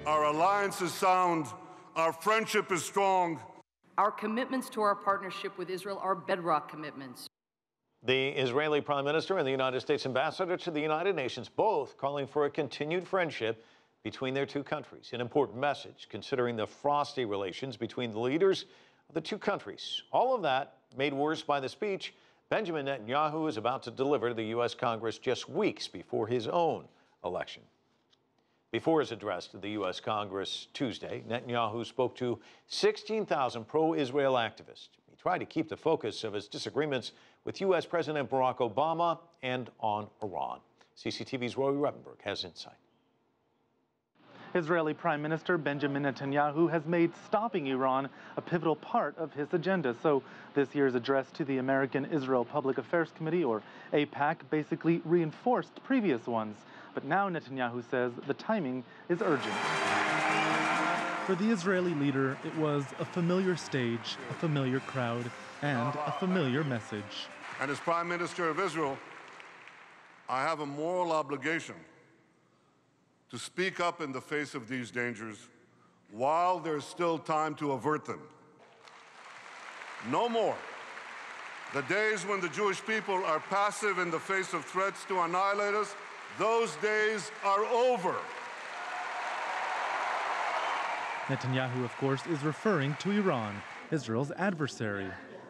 Our alliance is sound. Our friendship is strong. Our commitments to our partnership with Israel are bedrock commitments. The Israeli Prime Minister and the United States Ambassador to the United Nations both calling for a continued friendship between their two countries. An important message considering the frosty relations between the leaders of the two countries. All of that made worse by the speech Benjamin Netanyahu is about to deliver to the U.S. Congress just weeks before his own election. Before his address to the U.S. Congress Tuesday, Netanyahu spoke to 16,000 pro-Israel activists. He tried to keep the focus of his disagreements with U.S. President Barack Obama and on Iran. CCTV's Roee Ruttenberg has insight. Israeli Prime Minister Benjamin Netanyahu has made stopping Iran a pivotal part of his agenda. So this year's address to the American Israel Public Affairs Committee, or AIPAC, basically reinforced previous ones. But now Netanyahu says the timing is urgent. For the Israeli leader, it was a familiar stage, a familiar crowd, and a familiar message. And as Prime Minister of Israel, I have a moral obligation to speak up in the face of these dangers while there's still time to avert them. No more. The days when the Jewish people are passive in the face of threats to annihilate us, those days are over. Netanyahu, of course, is referring to Iran, Israel's adversary.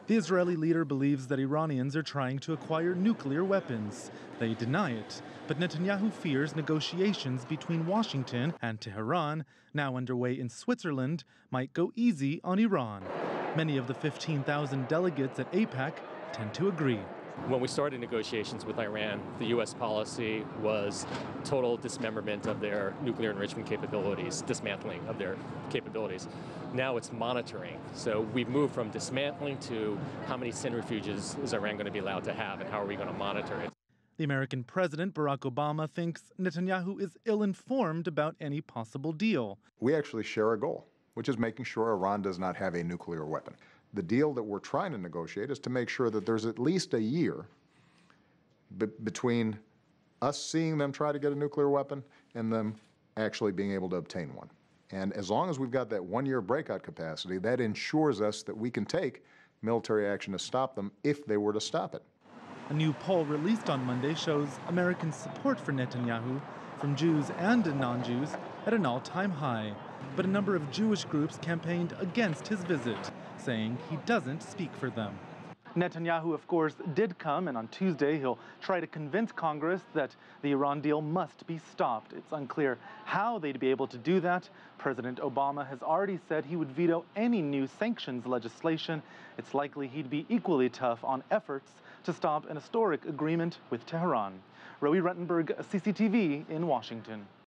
The Israeli leader believes that Iranians are trying to acquire nuclear weapons. They deny it, but Netanyahu fears negotiations between Washington and Tehran, now underway in Switzerland, might go easy on Iran. Many of the 15,000 delegates at AIPAC tend to agree. When we started negotiations with Iran, the U.S. policy was total dismemberment of their nuclear enrichment capabilities, dismantling of their capabilities. Now it's monitoring. So we've moved from dismantling to how many centrifuges is Iran going to be allowed to have and how are we going to monitor it. The American President, Barack Obama, thinks Netanyahu is ill-informed about any possible deal. We actually share a goal, which is making sure Iran does not have a nuclear weapon. The deal that we're trying to negotiate is to make sure that there's at least a year between us seeing them try to get a nuclear weapon and them actually being able to obtain one. And as long as we've got that one-year breakout capacity, that ensures us that we can take military action to stop them if they were to stop it. A new poll released on Monday shows American support for Netanyahu from Jews and non-Jews at an all-time high. But a number of Jewish groups campaigned against his visit, saying he doesn't speak for them. Netanyahu, of course, did come, and on Tuesday he'll try to convince Congress that the Iran deal must be stopped. It's unclear how they'd be able to do that. President Obama has already said he would veto any new sanctions legislation. It's likely he'd be equally tough on efforts to stop an historic agreement with Tehran. Roee Ruttenberg, CCTV in Washington.